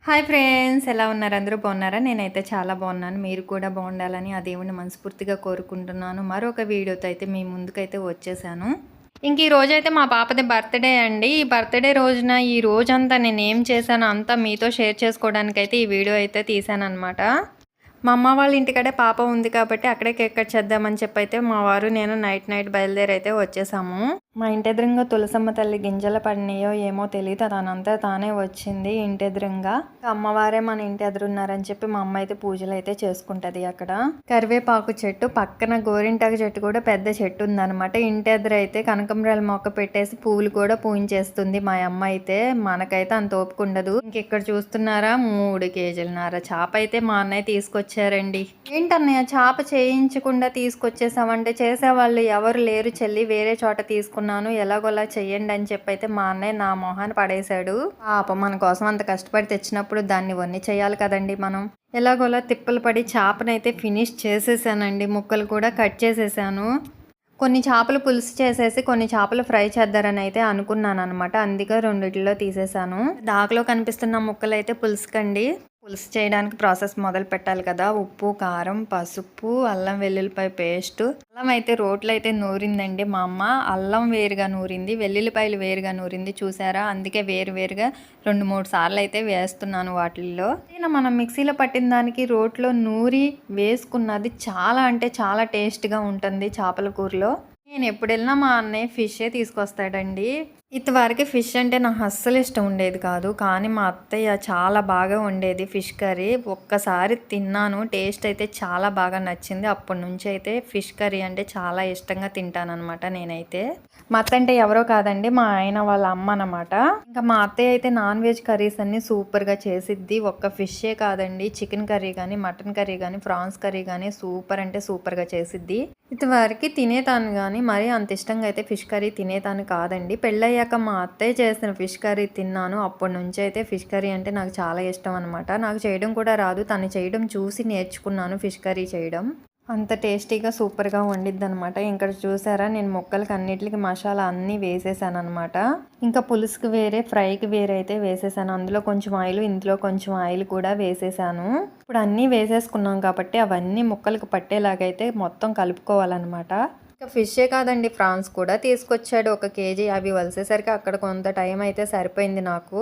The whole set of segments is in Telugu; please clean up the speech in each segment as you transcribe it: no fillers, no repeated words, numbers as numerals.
హాయ్ ఫ్రెండ్స్, ఎలా ఉన్నారు? అందరూ బాగున్నారా? నేనైతే చాలా బాగున్నాను. మీరు కూడా బాగుండాలని ఆ దేవుడిని మనస్ఫూర్తిగా కోరుకుంటున్నాను. మరొక వీడియోతో అయితే మీ ముందుకైతే వచ్చేసాను. ఇంక ఈ రోజైతే మా పాపది బర్త్‌డే అండి. ఈ బర్త్‌డే రోజున ఈ రోజంతా నేనేం చేశానో అంతా మీతో షేర్ చేసుకోవడానికైతే ఈ వీడియో అయితే తీశాననమాట. మా అమ్మ వాళ్ళ ఇంటికాడే పాప ఉంది కాబట్టి అక్కడే కేక్ కట్ చేద్దామని చెప్పైతే మా వారు నేను నైట్ బయలుదేరైతే వచ్చేసాము. మా ఇంటెదురుంగా తులసమ్మ తల్లి గింజలు పడినాయో ఏమో తెలియదు, తనంతా తానే వచ్చింది ఇంటెదురుంగా. అమ్మవారే మన ఇంటి ఎదురున్నారని చెప్పి మా అమ్మ అయితే పూజలు అయితే చేసుకుంటది. అక్కడ కరివేపాకు చెట్టు పక్కన గోరింటాకు చెట్టు కూడా పెద్ద చెట్టు ఉందన్నమాట. ఇంటి ఎదురు అయితే కనకంబరాల మొక్క పెట్టేసి పువ్వులు కూడా పూయించేస్తుంది మా అమ్మ అయితే. మనకైతే అంత ఓపిక ఉండదు. ఇంకెక్కడ చూస్తున్నారా 3 కేజీలన్నర చేప అయితే మా అన్నయ్య తీసుకొచ్చారండి. ఏంటన్నయ్య చేప చేయించకుండా తీసుకొచ్చేసామంటే చేసేవాళ్ళు ఎవరు లేరు చెల్లి, వేరే చోట తీసుకున్నాను, ఎలాగోలా చెయ్యండి అని చెప్పి అయితే మా అన్నయ్య నా మొహాన్ని పడేశాడు. పాప మన కోసం అంత కష్టపడి తెచ్చినప్పుడు దాన్ని వన్ని చేయాలి కదండి మనం. ఎలాగోలా తిప్పలు పడి చేపనైతే ఫినిష్ చేసేసానండి. ముక్కలు కూడా కట్ చేసేసాను. కొన్ని చేపలు పులుసు చేసేసి కొన్ని చేపలు ఫ్రై చేద్దారని అయితే అనుకున్నాను అనమాట. అందుకే రెండిట్లో తీసేసాను. దాకలో కనిపిస్తున్న ముక్కలు అయితే పులుసుకండి. పులుసు చేయడానికి ప్రాసెస్ మొదలు పెట్టాలి కదా. ఉప్పు, కారం, పసుపు, అల్లం వెల్లుల్లిపాయ పేస్ట్. అల్లం అయితే రోట్లో అయితే నూరిందండి మా అమ్మ. అల్లం వేరుగా నూరింది, వెల్లుల్లిపాయలు వేరుగా నూరింది, చూసారా? అందుకే వేరుగా 2-3 సార్లు అయితే వేస్తున్నాను వాటిల్లో. మనం మిక్సీలో పట్టిన దానికి రోట్లో నూరి వేసుకున్నది చాలా అంటే చాలా టేస్ట్గా ఉంటుంది చేపల కూరలో. నేను ఎప్పుడు వెళ్ళినా మా అన్నయ్య ఫిషే తీసుకొస్తాడండి. ఇంతవరకు ఫిష్ అంటే నాకు అస్సలు ఇష్టం ఉండేది కాదు, కానీ మా అత్తయ్య చాలా బాగా వండేది ఫిష్ కర్రీ. ఒక్కసారి తిన్నాను, టేస్ట్ అయితే చాలా బాగా నచ్చింది. అప్పటి నుంచి అయితే ఫిష్ కర్రీ అంటే చాలా ఇష్టంగా తింటానమాట నేనైతే. మా అత్త అంటే ఎవరో కాదండి, మా ఆయన వాళ్ళ అమ్మ అనమాట. ఇంకా మా అత్తయ్య అయితే నాన్ వెజ్ కర్రీస్ అన్ని సూపర్గా చేసిద్ది. ఒక్క ఫిషే కాదండి, చికెన్ కర్రీ కానీ, మటన్ కర్రీ కానీ, ప్రాన్స్ కర్రీ కానీ సూపర్ అంటే సూపర్గా చేసిద్ది. ఇంతవరకు తినేతాను కానీ మరీ అంత ఇష్టంగా అయితే ఫిష్ కర్రీ తినేతాను కాదండి. పెళ్ళయ్యాక మా అత్తయ్య చేసిన ఫిష్ కర్రీ తిన్నాను. అప్పటి నుంచి అయితే ఫిష్ కర్రీ అంటే నాకు చాలా ఇష్టం అనమాట. నాకు చేయడం కూడా రాదు, తను చేయడం చూసి నేర్చుకున్నాను ఫిష్ కర్రీ చేయడం. అంత టేస్టీగా సూపర్గా వండిద్ది అనమాట. ఇక్కడ చూసారా, నేను ముక్కలకి అన్నిటికి మసాలా అన్నీ వేసేసాను అనమాట. ఇంకా పులుసుకి వేరే, ఫ్రైకి వేరే అయితే వేసేసాను. అందులో కొంచెం ఆయిల్, ఇందులో కొంచెం ఆయిల్ కూడా వేసేసాను. ఇప్పుడు అన్నీ వేసేసుకున్నాం కాబట్టి అవన్నీ ముక్కలకు పట్టేలాగైతే మొత్తం కలుపుకోవాలన్నమాట. ఇంకా ఫిషే కాదండి, ఫ్రాన్స్ కూడా తీసుకొచ్చాడు 1 కేజీ. అవి వలిసేసరికి అక్కడ కొంత టైం అయితే సరిపోయింది నాకు.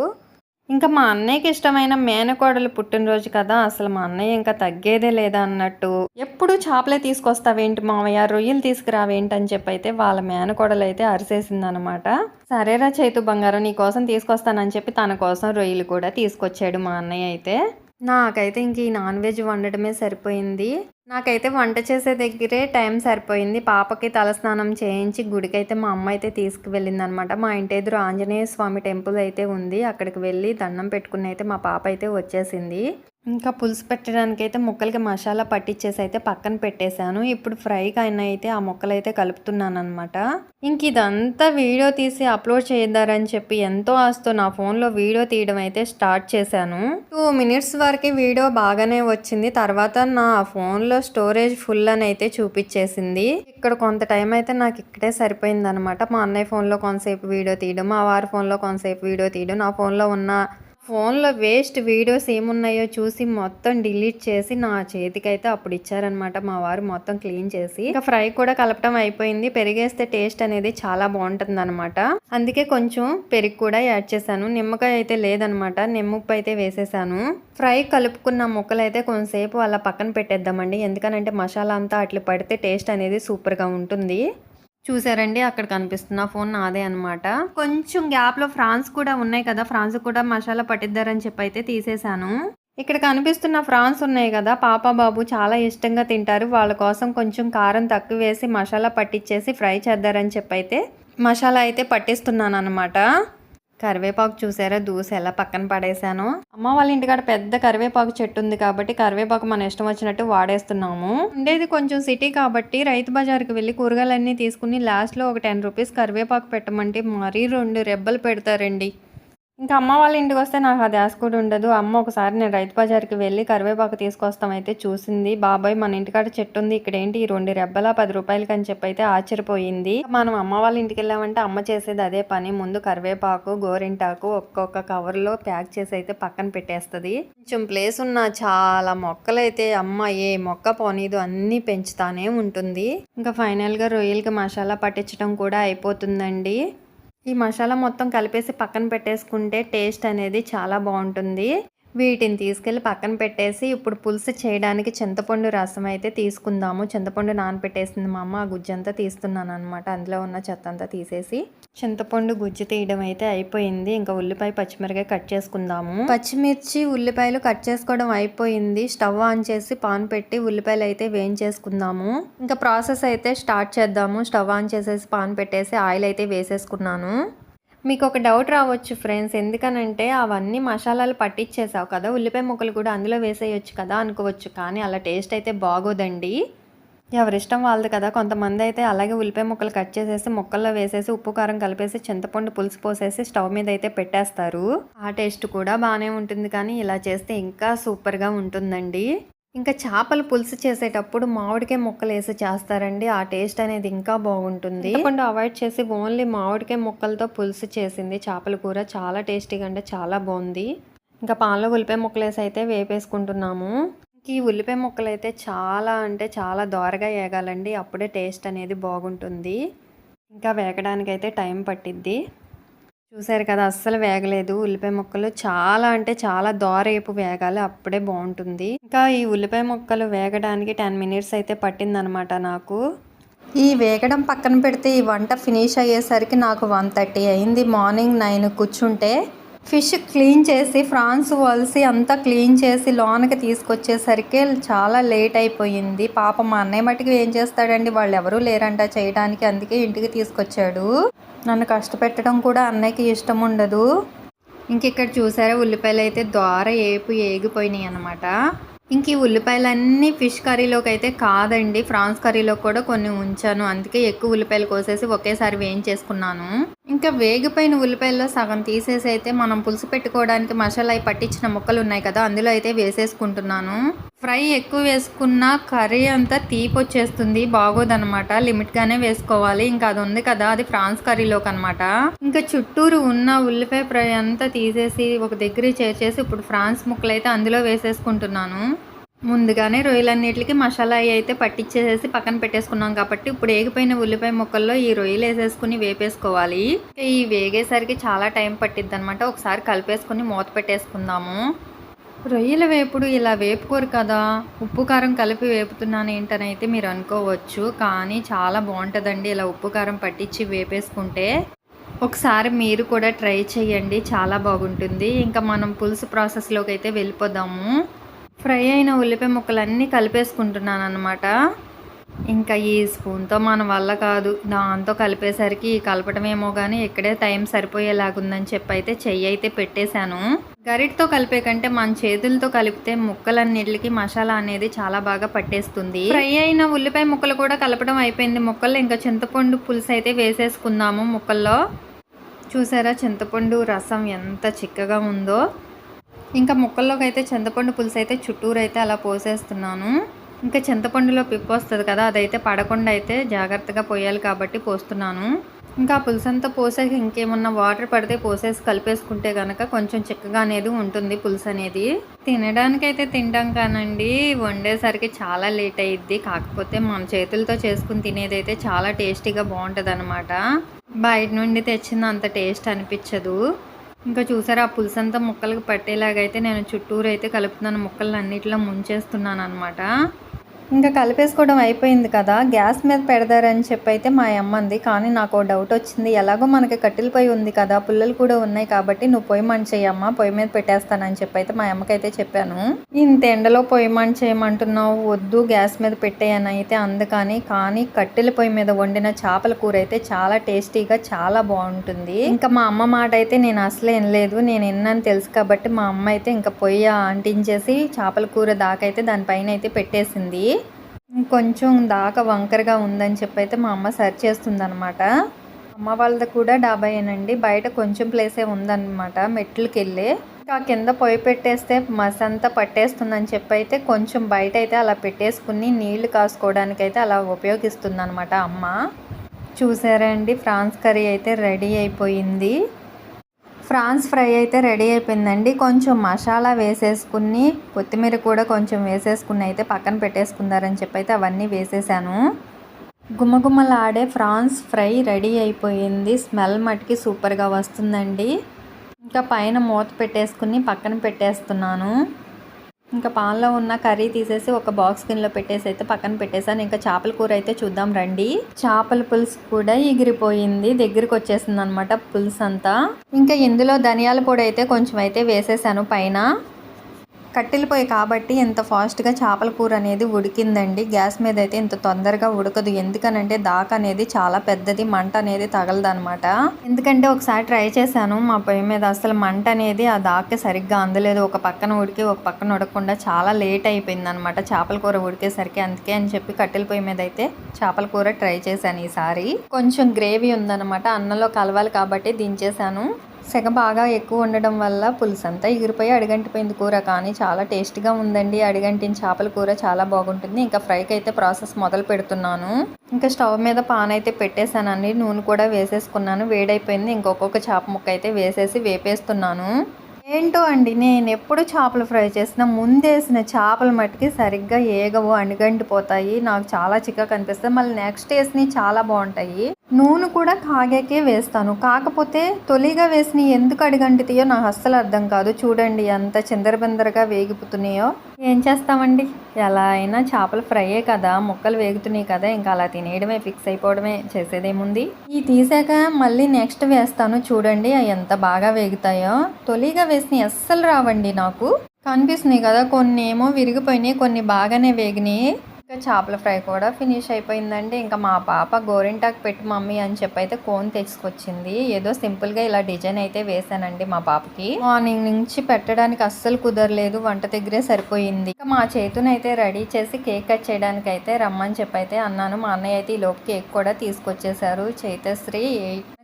ఇంకా మా అన్నయ్యకి ఇష్టమైన మేనకోడలు పుట్టినరోజు కదా, అసలు మా అన్నయ్య ఇంకా తగ్గేదే లేదా అన్నట్టు. ఎప్పుడు చేపలే తీసుకొస్తావేంటి మావయ్య, రొయ్యలు తీసుకురావేంటి అని చెప్పి అయితే వాళ్ళ మేనకోడలు అయితే అరిసేసింది అనమాట. సరేరా చైతు బంగారం, నీ కోసం తీసుకొస్తానని చెప్పి తన కోసం రొయ్యలు కూడా తీసుకొచ్చాడు మా అన్నయ్య అయితే. నాకైతే ఇంక ఈ నాన్ వెజ్ వండడమే సరిపోయింది. నాకైతే వంట చేసే దగ్గరే టైం సరిపోయింది. పాపకి తలస్నానం చేయించి గుడికైతే మా అమ్మ అయితే తీసుకువెళ్ళింది అనమాట. మా ఇంటి ఎదురు ఆంజనేయ స్వామి టెంపుల్ అయితే ఉంది. అక్కడికి వెళ్ళి దండం పెట్టుకుని అయితే మా పాప అయితే వచ్చేసింది. ఇంకా పులుసు పెట్టడానికి అయితే ముక్కలకి మసాలా పట్టించేసి అయితే పక్కన పెట్టేశాను. ఇప్పుడు ఫ్రైకి అయితే ఆ ముక్కలు అయితే కలుపుతున్నాను అనమాట. ఇంక ఇదంతా వీడియో తీసి అప్లోడ్ చేద్దారని చెప్పి ఎంతో ఆస్తో నా ఫోన్లో వీడియో తీయడం అయితే స్టార్ట్ చేశాను. 2 మినిట్స్ వరకు వీడియో బాగానే వచ్చింది. తర్వాత నా ఫోన్లో స్టోరేజ్ ఫుల్ అని అయితే చూపించేసింది. ఇక్కడ కొంత టైం అయితే నాకు ఇక్కడే సరిపోయింది అనమాట. మా అన్నయ్య ఫోన్లో కొంతసేపు వీడియో తీయడం, మా వారి ఫోన్లో కొంతసేపు వీడియో తీయడం, నా ఫోన్లో వేస్ట్ వీడియోస్ ఏమున్నాయో చూసి మొత్తం డిలీట్ చేసి నా చేతికైతే అప్పుడు ఇచ్చారనమాట మా వారు, మొత్తం క్లీన్ చేసి. ఇంకా ఫ్రై కూడా కలపడం అయిపోయింది. పెరిగేస్తే టేస్ట్ అనేది చాలా బాగుంటుంది అనమాట. అందుకే కొంచెం పెరుగు కూడా యాడ్ చేశాను. నిమ్మకాయ అయితే లేదనమాట, నిమ్మప్పు అయితే వేసేసాను. ఫ్రై కలుపుకున్న ముక్కలు అయితే కొంతసేపు అలా పక్కన పెట్టేద్దామండి. ఎందుకనంటే మసాలా అంతా అట్లా పడితే టేస్ట్ అనేది సూపర్గా ఉంటుంది. చూసారండి, అక్కడ కనిపిస్తున్న ఫోన్ నాదే అనమాట. కొంచెం గ్యాప్లో ఫ్రాన్స్ కూడా ఉన్నాయి కదా, ఫ్రాన్స్ కూడా మసాలా పట్టిద్దారని చెప్పి అయితే తీసేశాను. ఇక్కడ కనిపిస్తున్న ఫ్రాన్స్ ఉన్నాయి కదా, పాప బాబు చాలా ఇష్టంగా తింటారు. వాళ్ళ కోసం కొంచెం కారం తక్కువ వేసి మసాలా పట్టించేసి ఫ్రై చేద్దారని చెప్పి అయితే మసాలా అయితే పట్టిస్తున్నాను అనమాట. కరివేపాకు చూసారా, దూసి ఎలా పక్కన పడేసాను. అమ్మ వాళ్ళ ఇంటికాడ పెద్ద కరివేపాకు చెట్టు ఉంది కాబట్టి కరివేపాకు మన ఇష్టం వచ్చినట్టు వాడేస్తున్నాము. ఉండేది కొంచెం సిటీ కాబట్టి రైతు బజార్కి వెళ్ళి కూరగాయలన్నీ తీసుకుని లాస్ట్లో ఒక 10 రూపీస్ కరివేపాకు పెట్టమంటే మరీ 2 రెబ్బలు పెడతారండి. ఇంకా అమ్మ వాళ్ళ ఇంటికి వస్తే నాకు ఆ ధ్యాస కూడా ఉండదు. అమ్మ ఒకసారి నేను రైతు బజార్‌కి వెళ్ళి కరివేపాకు తీసుకొస్తామైతే చూసింది. బాబాయ్ మన ఇంటికాడ చెట్టు ఉంది. ఇక్కడేంటి ఈ 2 రెబ్బలా ₹10 అని చెప్పైతే ఆశ్చర్యపోయింది. మనం అమ్మ వాళ్ళ ఇంటికెళ్ళామంటే అమ్మ చేసేది అదే పని. ముందు కరివేపాకు, గోరింటాకు ఒక్కొక్క కవర్‌లో ప్యాక్ చేసి అయితే పక్కన పెట్టేస్తది. కొంచెం ప్లేస్ ఉన్న చాలా మొక్కలైతే అమ్మ ఏ మొక్క పోనీదు అన్నీ పెంచుతానే ఉంటుంది. ఇంకా ఫైనల్‌గా రొయ్యలకి మసాలా పట్టించడం కూడా అయిపోతుందండి. ఈ మసాలా మొత్తం కలిపేసి పక్కన పెట్టేసుకుంటే టేస్ట్ అనేది చాలా బాగుంటుంది. వీటిని తీసుకెళ్ళి పక్కన పెట్టేసి ఇప్పుడు పులుసు చేయడానికి చింతపండు రసం అయితే తీసుకుందాము. చింతపండు నానబెట్టేసింది మా అమ్మ. ఆ గుజ్జంతా తీస్తున్నాను అనమాట. అందులో ఉన్న చెత్త అంతా తీసేసి చింతపండు గుజ్జు తీయడం అయితే అయిపోయింది. ఇంకా ఉల్లిపాయ పచ్చిమిరకాయ కట్ చేసుకుందాము. పచ్చిమిర్చి ఉల్లిపాయలు కట్ చేసుకోవడం అయిపోయింది. స్టవ్ ఆన్ చేసి పాన్ పెట్టి ఉల్లిపాయలు అయితే వేయించేసుకుందాము. ఇంకా ప్రాసెస్ అయితే స్టార్ట్ చేద్దాము. స్టవ్ ఆన్ చేసేసి పాన్ పెట్టేసి ఆయిల్ అయితే వేసేసుకున్నాను. మీకు ఒక డౌట్ రావచ్చు ఫ్రెండ్స్, ఎందుకనంటే అవన్నీ మసాలాలు పట్టించేసావు కదా, ఉల్లిపాయ ముక్కలు కూడా అందులో వేసేయచ్చు కదా అనుకోవచ్చు. కానీ అలా టేస్ట్ అయితే బాగోదండి. ఎవరిష్టం వాళ్ళది కదా. కొంతమంది అయితే అలాగే ఉల్లిపాయ ముక్కలు కట్ చేసేసి ముక్కల్లో వేసేసి ఉప్పు కారం కలిపేసి చింతపండు పులుసు పోసేసి స్టవ్ మీద అయితే పెట్టేస్తారు. ఆ టేస్ట్ కూడా బాగానే ఉంటుంది. కానీ ఇలా చేస్తే ఇంకా సూపర్గా ఉంటుందండి. ఇంకా చేపల పులుసు చేసేటప్పుడు మామిడికాయ ముక్కలు వేసి చేస్తారండి. ఆ టేస్ట్ అనేది ఇంకా బాగుంటుంది. చింతపండు అవాయిడ్ చేసి ఓన్లీ మామిడికాయ ముక్కలతో పులుసు చేసింది చేపల కూర. చాలా టేస్టీగా అంటే చాలా బాగుంది. ఇంకా పాన్లో ఉల్లిపాయ ముక్కలు వేసి అయితే వేపేసుకుంటున్నాము. ఈ ఉల్లిపాయ ముక్కలు అయితే చాలా అంటే చాలా దోరగా వేగాలండి. అప్పుడే టేస్ట్ అనేది బాగుంటుంది. ఇంకా వేగడానికి అయితే టైం పట్టిద్ది. చూసారు కదా, అస్సలు వేగలేదు. ఉల్లిపాయ ముక్కలు చాలా అంటే చాలా దోరవేపు వేగాలి, అప్పుడే బాగుంటుంది. ఇంకా ఈ ఉల్లిపాయ ముక్కలు వేగడానికి 10 మినిట్స్ అయితే పట్టిందనమాట నాకు. ఈ వేగడం పక్కన పెడితే ఈ వంట ఫినిష్ అయ్యేసరికి నాకు 1:30 అయింది. మార్నింగ్ 9 కూర్చుంటే ఫిష్ క్లీన్ చేసి ఫ్రాన్స్ వలిసి అంతా క్లీన్ చేసి లోనకి తీసుకొచ్చేసరికి చాలా లేట్ అయిపోయింది. పాప మా అన్నయ్య మట్టుకు ఏం చేస్తాడండి, వాళ్ళు ఎవరూ లేరంట చేయడానికి, అందుకే ఇంటికి తీసుకొచ్చాడు. నన్ను కష్టపెట్టడం కూడా అన్నయ్యకి ఇష్టం ఉండదు. ఇంక ఇక్కడ చూసారా ఉల్లిపాయలు అయితే దోర ఏగిపోయినాయి అనమాట. ఇంక ఈ ఉల్లిపాయలన్నీ ఫిష్ కర్రీలోకి అయితే కాదండి, ఫ్రాన్స్ కర్రీలో కూడా కొన్ని ఉంచాను. అందుకే ఎక్కువ ఉల్లిపాయలు కోసేసి ఒకేసారి వేయించేసుకున్నాను. ఇంకా వేగిపోయిన ఉల్లిపాయల్లో సగం తీసేసి అయితే మనం పులుసు పెట్టుకోవడానికి మసాలా అయి పట్టించిన ముక్కలు ఉన్నాయి కదా, అందులో అయితే వేసేసుకుంటున్నాను. ఫ్రై ఎక్కువ వేసుకున్న కర్రీ అంతా తీపి వచ్చేస్తుంది, బాగోదనమాట. లిమిట్గానే వేసుకోవాలి. ఇంకా అది ఉంది కదా, అది ఫ్రాన్స్ కర్రీలోకి అనమాట. ఇంకా చుట్టూరు ఉన్న ఉల్లిపాయ ఫ్రై అంతా తీసేసి ఒక దగ్గర చేసేసి ఇప్పుడు ఫ్రాన్స్ ముక్కలు అయితే అందులో వేసేసుకుంటున్నాను. ముందుగానే రొయ్యలన్నిటికి మసాలా అయితే పట్టించేసేసి పక్కన పెట్టేసుకున్నాం కాబట్టి ఇప్పుడు వేగిపోయిన ఉల్లిపాయ ముక్కల్లో ఈ రొయ్యలు వేసేసుకుని వేపేసుకోవాలి. ఈ వేగేసరికి చాలా టైం పట్టిద్ది అనమాట. ఒకసారి కలిపేసుకుని మూత పెట్టేసుకుందాము. రొయ్యల వేపుడు ఇలా వేపుకోరు కదా, ఉప్పు కారం కలిపి వేపుతున్నాను ఏంటని అయితే మీరు అనుకోవచ్చు. కానీ చాలా బాగుంటుందండి ఇలా ఉప్పు కారం పట్టించి వేపేసుకుంటే. ఒకసారి మీరు కూడా ట్రై చేయండి, చాలా బాగుంటుంది. ఇంకా మనం పులుసు ప్రాసెస్లోకి అయితే వెళ్ళిపోదాము. ఫ్రై అయిన ఉల్లిపాయ ముక్కలన్నీ కలిపేసుకుంటున్నాను అనమాట. ఇంకా ఈ స్పూన్తో మన వల్ల కాదు, దాంతో కలిపేసరికి కలపటమేమో కానీ ఇక్కడే టైం సరిపోయేలాగుందని చెప్పి అయితే చెయ్యి అయితే పెట్టేశాను. గరిటతో కలిపే కంటే మన చేతులతో కలిపితే ముక్కలన్నిటికి మసాలా అనేది చాలా బాగా పట్టేస్తుంది. ఫ్రై అయిన ఉల్లిపాయ ముక్కలు కూడా కలపడం అయిపోయింది. ముక్కల్లో ఇంకా చింతపండు పులుసు అయితే వేసేసుకుందాము. ముక్కల్లో చూసారా చింతపండు రసం ఎంత చిక్కగా ఉందో. ఇంకా ముక్కల్లోకి అయితే చింతపండు పులుసు అయితే చుట్టూరు అయితే అలా పోసేస్తున్నాను. ఇంకా చింతపండులో పిప్పు వస్తుంది కదా, అదైతే పడకుండా అయితే జాగ్రత్తగా పోయాలి కాబట్టి పోస్తున్నాను. ఇంకా పులుసు అంతా పోసాక ఇంకేమన్నా వాటర్ పడితే పోసేసి కలిపేసుకుంటే కనుక కొంచెం చిక్కగా అనేది ఉంటుంది పులుసు అనేది. తినడానికి అయితే తింటాం కానండి, వండేసరికి చాలా లేట్ అయ్యిద్ది. కాకపోతే మన చేతులతో చేసుకుని తినేది అయితే చాలా టేస్టీగా బాగుంటుంది అనమాట. బయట నుండి తెచ్చింది అంత టేస్ట్ అనిపించదు. ఇంకా చూసారా ఆ పులుసు అంతా ముక్కలకు పట్టేలాగైతే నేను చుట్టూరు అయితే కలుపుతున్నాను. ముక్కలను అన్నిటిలో ముంచేస్తున్నాను అనమాట. ఇంకా కలిపేసుకోవడం అయిపోయింది కదా, గ్యాస్ మీద పెడతారని చెప్పి అయితే మా అమ్మ అంది. కానీ నాకు డౌట్ వచ్చింది, ఎలాగో మనకి కట్టెల పొయ్యి ఉంది కదా, పుల్లలు కూడా ఉన్నాయి కాబట్టి నువ్వు పొయ్యి మంట చేయమ్మా, పొయ్యి మీద పెట్టేస్తానని చెప్పి అయితే మా అమ్మకైతే చెప్పాను. ఇంత ఎండలో పొయ్యి మంట చేయమంటున్నావు, వద్దు గ్యాస్ మీద పెట్టేయని అయితే అందుకని. కానీ కట్టెల పొయ్యి మీద వండిన చేపల కూర అయితే చాలా టేస్టీగా చాలా బాగుంటుంది. ఇంకా మా అమ్మ మాట అయితే నేను అసలు వినలేదు. నేను విన్నాను తెలుసు కాబట్టి మా అమ్మ అయితే ఇంకా పొయ్యి అంటించేసి చేపల కూర దాకైతే దానిపైన అయితే పెట్టేసింది. కొంచెం దాకా వంకరగా ఉందని చెప్పి అయితే మా అమ్మ సర్చ్ చేస్తుంది అనమాట. అమ్మ వాళ్ళది కూడా డాబాయేనండి. బయట కొంచెం ప్లేసే ఉందన్నమాట మెట్లకి వెళ్ళి. ఇంకా కింద పొయ్యి పెట్టేస్తే మస అంతా పట్టేస్తుందని చెప్పి అయితే కొంచెం బయట అయితే అలా పెట్టేసుకుని నీళ్లు కాసుకోవడానికి అయితే అలా ఉపయోగిస్తుంది అనమాట అమ్మ. చూసారా అండి, ఫ్రాన్స్ కర్రీ అయితే రెడీ అయిపోయింది. ఫ్రాన్స్ ఫ్రై అయితే రెడీ అయిపోయిందండి. కొంచెం మసాలా వేసేసుకుని కొత్తిమీర కూడా కొంచెం వేసేసుకుని అయితే పక్కన పెట్టేసుకున్నారని చెప్పి అయితే అవన్నీ వేసేసాను. గుమగుమలాడే ఫ్రాన్స్ ఫ్రై రెడీ అయిపోయింది. స్మెల్ మట్టుకి సూపర్గా వస్తుందండి. ఇంకా పైన మూత పెట్టేసుకుని పక్కన పెట్టేస్తున్నాను. ఇంకా పాన్లో ఉన్న కర్రీ తీసేసి ఒక బాక్స్ గిన్నెలో పెట్టేసి అయితే పక్కన పెట్టేశాను. ఇంకా చేపల కూర అయితే చూద్దాం రండి. చేపల పులుసు కూడా ఎగిరిపోయింది, దగ్గరికి వచ్చేసింది అనమాట పులుసు అంతా. ఇంకా ఇందులో ధనియాల పొడి అయితే కొంచెం అయితే వేసేసాను పైన. కట్టెల పొయ్యి కాబట్టి ఇంత ఫాస్ట్గా చేపల కూర అనేది ఉడికిందండి. గ్యాస్ మీద అయితే ఇంత తొందరగా ఉడకదు. ఎందుకనంటే దాక అనేది చాలా పెద్దది, మంట అనేది తగలదనమాట. ఎందుకంటే ఒకసారి ట్రై చేశాను మా పొయ్యి మీద, అసలు మంట అనేది ఆ దాకే సరిగ్గా అందలేదు. ఒక పక్కన ఉడికి ఒక పక్కన ఉడకకుండా చాలా లేట్ అయిపోయింది అనమాట చేపల కూర ఉడికేసరికి. అందుకే అని చెప్పి కట్టెల పొయ్యి మీద అయితే చేపల కూర ట్రై చేశాను ఈసారి. కొంచెం గ్రేవీ ఉందన్నమాట, అన్నంలో కలవాలి కాబట్టి దించేశాను. సెగ బాగా ఎక్కువ ఉండడం వల్ల పులుసు అంతా ఎగిరిపోయి అడిగంటిపోయింది కూర. కానీ చాలా టేస్ట్గా ఉందండి. అడిగంటిన చేపల కూర చాలా బాగుంటుంది. ఇంకా ఫ్రైకి అయితే ప్రాసెస్ మొదలు పెడుతున్నాను. ఇంకా స్టవ్ మీద పాన్ అయితే పెట్టేశానండి. నూనె కూడా వేసేసుకున్నాను, వేడైపోయింది. ఇంకొక చేప ముక్క అయితే వేసేసి వేపేస్తున్నాను. ఏంటో అండి, నేను ఎప్పుడు చేపలు ఫ్రై చేసినా ముందేసిన చేపల మట్టుకి సరిగ్గా ఏగవు, అణిగంటిపోతాయి. నాకు చాలా చిక్కగా అనిపిస్తుంది. మళ్ళీ నెక్స్ట్ వేసినవి చాలా బాగుంటాయి. నూనె కూడా కాగాకే వేస్తాను, కాకపోతే తొలిగా వేసినవి ఎందుకు అడిగంటుతాయో నాకు అస్సలు అర్థం కాదు. చూడండి ఎంత చిందరబిందరగా వేగిపోతున్నాయో. ఏం చేస్తామండి, ఎలా అయినా చేపలు ఫ్రైయే కదా, ముక్కలు వేగుతున్నాయి కదా, ఇంకా అలా తినేయడమే, ఫిక్స్ అయిపోవడమే, చేసేదేముంది. ఈ తీసాక మళ్ళీ నెక్స్ట్ వేస్తాను. చూడండి ఎంత బాగా వేగుతాయో. తొలిగా వేసినవి అస్సలు రావండి నాకు. కనిపిస్తున్నాయి కదా, కొన్ని ఏమో విరిగిపోయినాయి, కొన్ని బాగానే వేగినాయి. ఇంకా చేపల ఫ్రై కూడా ఫినిష్ అయిపోయిందండి. ఇంకా మా పాప గోరింటాకు పెట్టి మమ్మీ అని చెప్పి అయితే కోన్ తెచ్చుకొచ్చింది. ఏదో సింపుల్గా ఇలా డిజైన్ అయితే వేసానండి మా పాపకి. మార్నింగ్ నుంచి పెట్టడానికి అస్సలు కుదరలేదు, వంట దగ్గరే సరిపోయింది. ఇంకా మా చేతునైతే రెడీ చేసి కేక్ కట్ చేయడానికి అయితే రమ్మని చెప్పి అయితే అన్నాను. మా అన్నయ్య అయితే ఈ లోపు కేక్ కూడా తీసుకొచ్చేసారు. చైతశ్రీ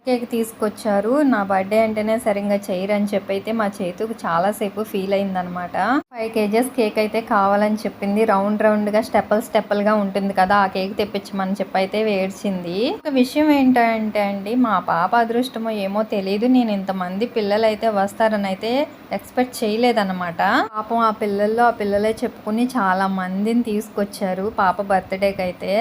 కేక్ తీసుకొచ్చారు. నా బర్త్డే అంటేనే సరిగ్గా చేయరని చెప్పి అయితే మా చేతుకు చాలాసేపు ఫీల్ అయిందనమాట. 5 kgs కేక్ అయితే కావాలని చెప్పింది. రౌండ్గా స్టెప్పులుగా ఉంటుంది కదా, ఆ కేక్ తెప్పించమని చెప్పి అయితే ఏడ్చింది. ఒక విషయం ఏంటంటే అండి, మా పాప అదృష్టమో ఏమో తెలియదు, నేను ఇంతమంది పిల్లలు అయితే వస్తారని అయితే ఎక్స్పెక్ట్ చేయలేదన్నమాట. పాపం ఆ పిల్లలే చెప్పుకుని చాలా మందిని తీసుకొచ్చారు పాప బర్త్డేకి అయితే.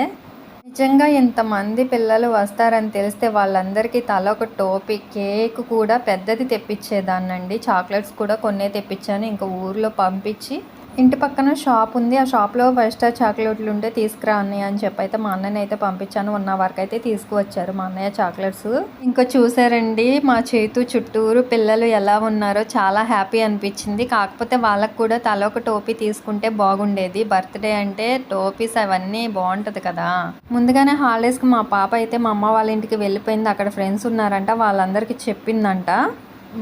నిజంగా ఇంతమంది పిల్లలు వస్తారని తెలిస్తే వాళ్ళందరికీ తల ఒక టోపీ, కేక్ కూడా పెద్దది తెప్పించేదాన్నండి. చాక్లెట్స్ కూడా కొన్నే తెప్పించాను. ఇంకా ఊర్లో పంపించి ఇంటి పక్కన షాప్ ఉంది, ఆ షాప్లో 5 స్టార్ చాక్లెట్లు ఉంటే తీసుకురా అన్నయ్య అని చెప్పి అయితే మా అన్నయ్యని అయితే పంపించాను. ఉన్న వరకు అయితే తీసుకువచ్చారు మా అన్నయ్య చాక్లెట్స్. ఇంకా చూసారండి మా చేతు చుట్టూరు పిల్లలు ఎలా ఉన్నారో, చాలా హ్యాపీ అనిపించింది. కాకపోతే వాళ్ళకు కూడా తల ఒక టోపీ తీసుకుంటే బాగుండేది. బర్త్డే అంటే టోపీస్ అవన్నీ బాగుంటుంది కదా. ముందుగానే హాలిడేస్కి మా పాప అయితే మా అమ్మ వాళ్ళ ఇంటికి వెళ్ళిపోయింది. అక్కడ ఫ్రెండ్స్ ఉన్నారంట, వాళ్ళందరికీ చెప్పిందంట.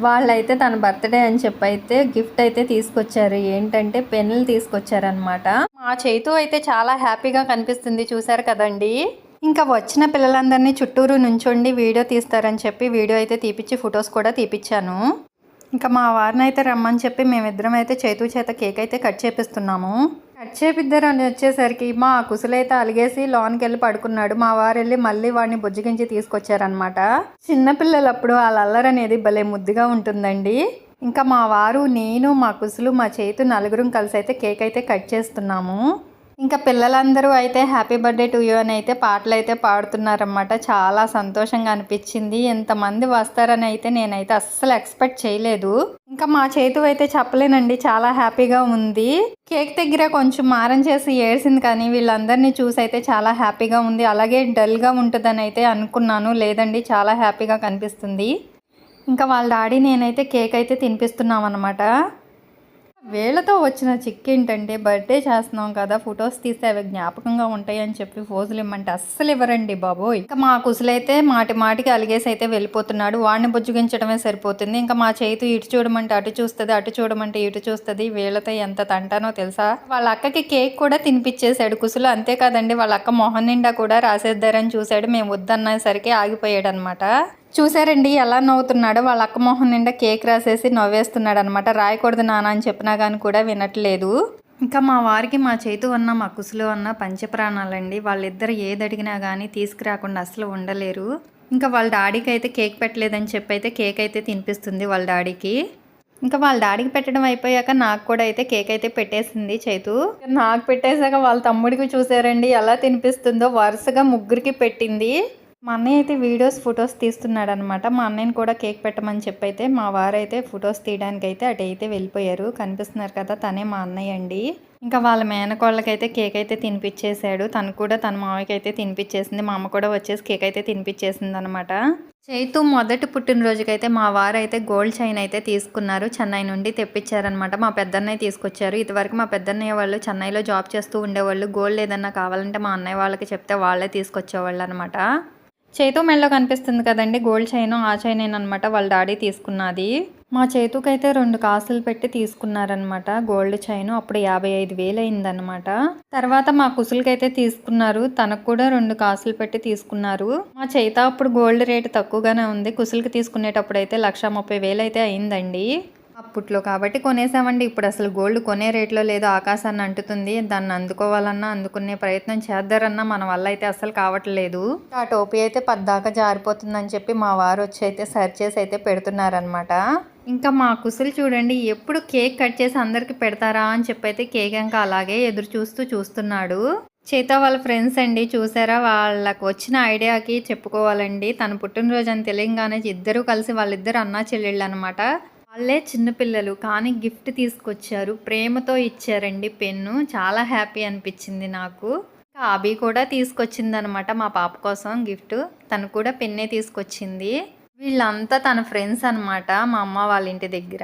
వాళ్ళైతే తన బర్త్డే అని చెప్పి అయితే గిఫ్ట్ అయితే తీసుకొచ్చారు. ఏంటంటే పెన్నులు తీసుకొచ్చారనమాట. మా చేతు అయితే చాలా హ్యాపీగా కనిపిస్తుంది, చూసారు కదండి. ఇంకా వచ్చిన పిల్లలందరినీ చుట్టూరు నుంచోండి వీడియో తీస్తారని చెప్పి వీడియో అయితే తీపిచ్చి ఫొటోస్ కూడా తీపిచ్చాను. ఇంకా మా వారిని అయితే రమ్మని చెప్పి మేమిద్దరం అయితే చేతు చేత కేక్ అయితే కట్ చేపిస్తున్నాము. కట్ చేపిద్దరని వచ్చేసరికి మా కుసులైతే అలిగేసి లోన్కి వెళ్ళి పడుకున్నాడు. మా వారు వెళ్ళి మళ్ళీ వాడిని బుజ్జగించి తీసుకొచ్చారనమాట. చిన్నపిల్లలప్పుడు వాళ్ళ అల్లరి అనేది భలే ముద్దుగా ఉంటుందండి. ఇంకా మా వారు, నేను, మా కుసులు, మా చేతు నలుగురం కలిసి అయితే కేక్ అయితే కట్ చేస్తున్నాము. ఇంకా పిల్లలందరూ అయితే హ్యాపీ బర్త్డే టు యూ అని అయితే పాటలు అయితే పాడుతున్నారన్నమాట. చాలా సంతోషంగా అనిపించింది. ఎంతమంది వస్తారని అయితే నేనైతే అస్సలు ఎక్స్పెక్ట్ చేయలేదు. ఇంకా మా చేతు అయితే చెప్పలేనండి, చాలా హ్యాపీగా ఉంది. కేక్ దగ్గర కొంచెం మారం చేసి ఏడ్చింది, కానీ వీళ్ళందరినీ చూసి అయితే చాలా హ్యాపీగా ఉంది. అలాగే డల్గా ఉంటుందని అయితే అనుకున్నాను, లేదండి చాలా హ్యాపీగా కనిపిస్తుంది. ఇంకా వాళ్ళ డాడీ నేనైతే కేక్ అయితే తినిపిస్తున్నాం అనమాట. వీళ్ళతో వచ్చిన చిక్ ఏంటంటే బర్త్డే చేస్తున్నాం కదా, ఫొటోస్ తీస్తే అవి జ్ఞాపకంగా ఉంటాయి అని చెప్పి ఫోజులు ఇమ్మంటే అస్సలు ఇవ్వరండి బాబోయ్. ఇంకా మా కుసులైతే మాటి మాటికి అలిగేసి అయితే వెళ్ళిపోతున్నాడు. వాడిని బుజ్జగించడమే సరిపోతుంది. ఇంకా మా చేతు ఇటు చూడమంటే అటు చూస్తుంది, అటు చూడమంటే ఇటు చూస్తుంది. వీళ్ళతో ఎంత తంటానో తెలుసా. వాళ్ళ అక్కకి కేక్ కూడా తినిపించేశాడు కుసులు. అంతేకాదండి వాళ్ళ అక్క మొహం నిండా కూడా రాసేద్దారని చూశాడు. మేము వద్దన్నసరికి ఆగిపోయాడు అనమాట. చూసారండి ఎలా నవ్వుతున్నాడో. వాళ్ళ అక్క మొహం నిండా కేక్ రాసేసి నవ్వేస్తున్నాడు అనమాట. రాయకూడదు నాన్న అని చెప్పినా కానీ కూడా వినట్లేదు. ఇంకా మా వారికి మా చేతు అన్న మా కుసులు అన్న పంచప్రాణాలండి. వాళ్ళిద్దరు ఏది అడిగినా కానీ తీసుకురాకుండా అసలు ఉండలేరు. ఇంకా వాళ్ళ డాడీకి అయితే కేక్ పెట్టలేదని చెప్పి అయితే కేక్ అయితే తినిపిస్తుంది వాళ్ళ డాడీకి. ఇంకా వాళ్ళ డాడీకి పెట్టడం అయిపోయాక నాకు కూడా అయితే కేక్ అయితే పెట్టేసింది చేతు. నాకు పెట్టేశాక వాళ్ళ తమ్ముడికి చూసారండి ఎలా తినిపిస్తుందో. వరుసగా ముగ్గురికి పెట్టింది. మా అన్నయ్య అయితే వీడియోస్ ఫొటోస్ తీస్తున్నాడు అనమాట. మా అన్నయ్యని కూడా కేక్ పెట్టమని చెప్పైతే మా వారైతే ఫొటోస్ తీయడానికి అయితే అటు అయితే వెళ్ళిపోయారు. కనిపిస్తున్నారు కదా, తనే మా అన్నయ్య అండి. ఇంకా వాళ్ళ మేనకోళ్ళకైతే కేక్ అయితే తినిపించేశాడు. తను కూడా తన మామయ్యకి అయితే తినిపించేసింది. మా అమ్మ కూడా వచ్చేసి కేక్ అయితే తినిపించేసింది అనమాట. చైతు మొదటి పుట్టినరోజుకైతే మా వారు అయితే గోల్డ్ చైన్ అయితే తీసుకున్నారు. చెన్నై నుండి తెప్పించారనమాట. మా పెద్దన్నయ్య తీసుకొచ్చారు. ఇదివరకు మా పెద్దన్నయ్య వాళ్ళు చెన్నైలో జాబ్ చేస్తూ ఉండేవాళ్ళు. గోల్డ్ ఏదన్నా కావాలంటే మా అన్నయ్య వాళ్ళకి చెప్తే వాళ్ళే తీసుకొచ్చేవాళ్ళు అనమాట. చేతు మెడలో కనిపిస్తుంది కదండి గోల్డ్ చైన్, ఆ చైన్ అనమాట వాళ్ళ డాడీ తీసుకున్నది. మా చేతుకైతే 2 కాసులు పెట్టి తీసుకున్నారనమాట గోల్డ్ చైన్. అప్పుడు 55,000 అయిందనమాట. తర్వాత మా కుసులకైతే తీసుకున్నారు. తనకు కూడా 2 కాసులు పెట్టి తీసుకున్నారు. మా చేత అప్పుడు గోల్డ్ రేటు తక్కువగానే ఉంది. కుసులకి తీసుకునేటప్పుడు అయితే 1,30,000 అయితే అయిందండి అప్పట్లో. కాబట్టి కొనేసామండి. ఇప్పుడు అసలు గోల్డ్ కొనే రేట్లో లేదో ఆకాశాన్ని అంటుతుంది. దాన్ని అందుకోవాలన్నా అందుకునే ప్రయత్నం చేద్దారన్నా మన వల్ల అయితే అసలు కావట్లేదు. ఆ టోపీ అయితే పద్దాకా జారిపోతుందని చెప్పి మా వారు వచ్చి అయితే సరి చేసి అయితే పెడుతున్నారనమాట. ఇంకా మా కుసులు చూడండి ఎప్పుడు కేక్ కట్ చేసి అందరికి పెడతారా అని చెప్పి అయితే కేక్ ఇంకా అలాగే ఎదురు చూస్తున్నాడు. చేత వాళ్ళ ఫ్రెండ్స్ అండి చూసారా, వాళ్ళకు వచ్చిన ఐడియాకి చెప్పుకోవాలండి. తన పుట్టినరోజు అని తెలియగానే ఇద్దరు కలిసి వాళ్ళిద్దరు అన్నా చెల్లెళ్ళు అనమాట. వాళ్ళే చిన్నపిల్లలు కానీ గిఫ్ట్ తీసుకొచ్చారు. ప్రేమతో ఇచ్చారండి పెన్ను. చాలా హ్యాపీ అనిపించింది నాకు. అభి కూడా తీసుకొచ్చింది అనమాట మా పాప కోసం గిఫ్ట్. తను కూడా పెన్నే తీసుకొచ్చింది. వీళ్ళంతా తన ఫ్రెండ్స్ అనమాట మా అమ్మ వాళ్ళ ఇంటి దగ్గర.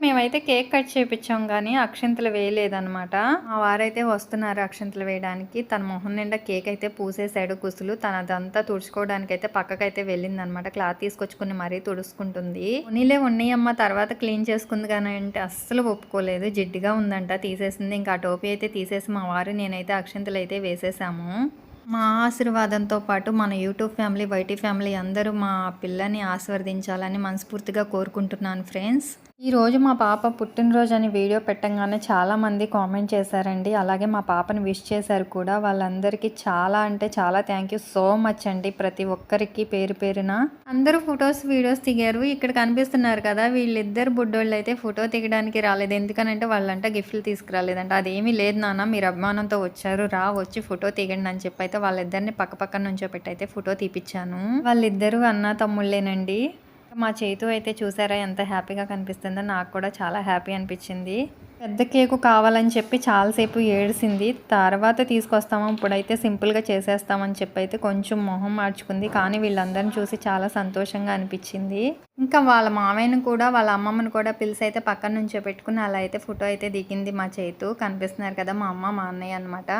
మేమైతే కేక్ కట్ చేయించాం కానీ అక్షింతలు వేయలేదనమాట. మా వారైతే వస్తున్నారు అక్షింతలు వేయడానికి. తన మొహం నిండా కేక్ అయితే పూసేశాడు కుసులు. తనదంతా తుడుచుకోవడానికి అయితే పక్కకైతే వెళ్ళిందనమాట. క్లాత్ తీసుకొచ్చుకుని మరీ తుడుచుకుంటుంది. ఉన్నీలే ఉన్నయమ్మ తర్వాత క్లీన్ చేసుకుంది కానీ అంటే అస్సలు ఒప్పుకోలేదు. జిడ్డుగా ఉందంట, తీసేసింది. ఇంకా ఆ టోపీ అయితే తీసేసి మా వారు నేనైతే అక్షింతలు అయితే వేసేసాము. మా ఆశీర్వాదంతో పాటు మన యూట్యూబ్ ఫ్యామిలీ, వైటీ ఫ్యామిలీ అందరూ మా పిల్లని ఆశీర్వదించాలని మనస్ఫూర్తిగా కోరుకుంటున్నాను ఫ్రెండ్స్. ఈరోజు మా పాప పుట్టినరోజు అని వీడియో పెట్టంగానే చాలామంది కామెంట్ చేశారండి. అలాగే మా పాపని విష్ చేశారు కూడా. వాళ్ళందరికీ చాలా అంటే చాలా థ్యాంక్ యూ సో మచ్ అండి. ప్రతి ఒక్కరికి పేరు పేరున అందరూ ఫొటోస్ వీడియోస్ దిగారు. ఇక్కడ కనిపిస్తున్నారు కదా వీళ్ళిద్దరు బుడ్డోళ్ళు అయితే ఫోటో దిగడానికి రాలేదు. ఎందుకనంటే వాళ్ళంట గిఫ్ట్లు తీసుకురాలేదంట. అదేమీ లేదు నాన్న, మీరు అభిమానంతో వచ్చారు, వచ్చి ఫోటో తీయండి అని చెప్పి అయితే వాళ్ళిద్దరిని పక్క నుంచో పెట్టి అయితే ఫోటో తీపిచ్చాను. వాళ్ళిద్దరూ అన్న తమ్ముళ్ళేనండి. మా చేతు అయితే చూసారా ఎంత హ్యాపీగా కనిపిస్తుందో. నాకు కూడా చాలా హ్యాపీ అనిపించింది. పెద్ద కేకు కావాలని చెప్పి చాలాసేపు ఏడిసింది. తర్వాత తీసుకొస్తాము, ఇప్పుడైతే సింపుల్గా చేసేస్తామని చెప్పి అయితే కొంచెం మొహం మార్చుకుంది. కానీ వీళ్ళందరిని చూసి చాలా సంతోషంగా అనిపించింది. ఇంకా వాళ్ళ మామయ్యను కూడా వాళ్ళ అమ్మమ్మను కూడా పిలిచి అయితే పక్కన నుంచో పెట్టుకుని అలా అయితే ఫోటో అయితే దిగింది మా చేతు. కనిపిస్తున్నారు కదా మా అమ్మ మా అన్నయ్య అనమాట.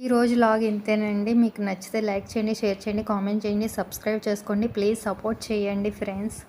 ఈరోజు లాగ్ ఇంతేనండి. మీకు నచ్చితే లైక్ చేయండి, షేర్ చేయండి, కామెంట్ చేయండి, సబ్స్క్రైబ్ చేసుకోండి. ప్లీజ్ సపోర్ట్ చేయండి ఫ్రెండ్స్.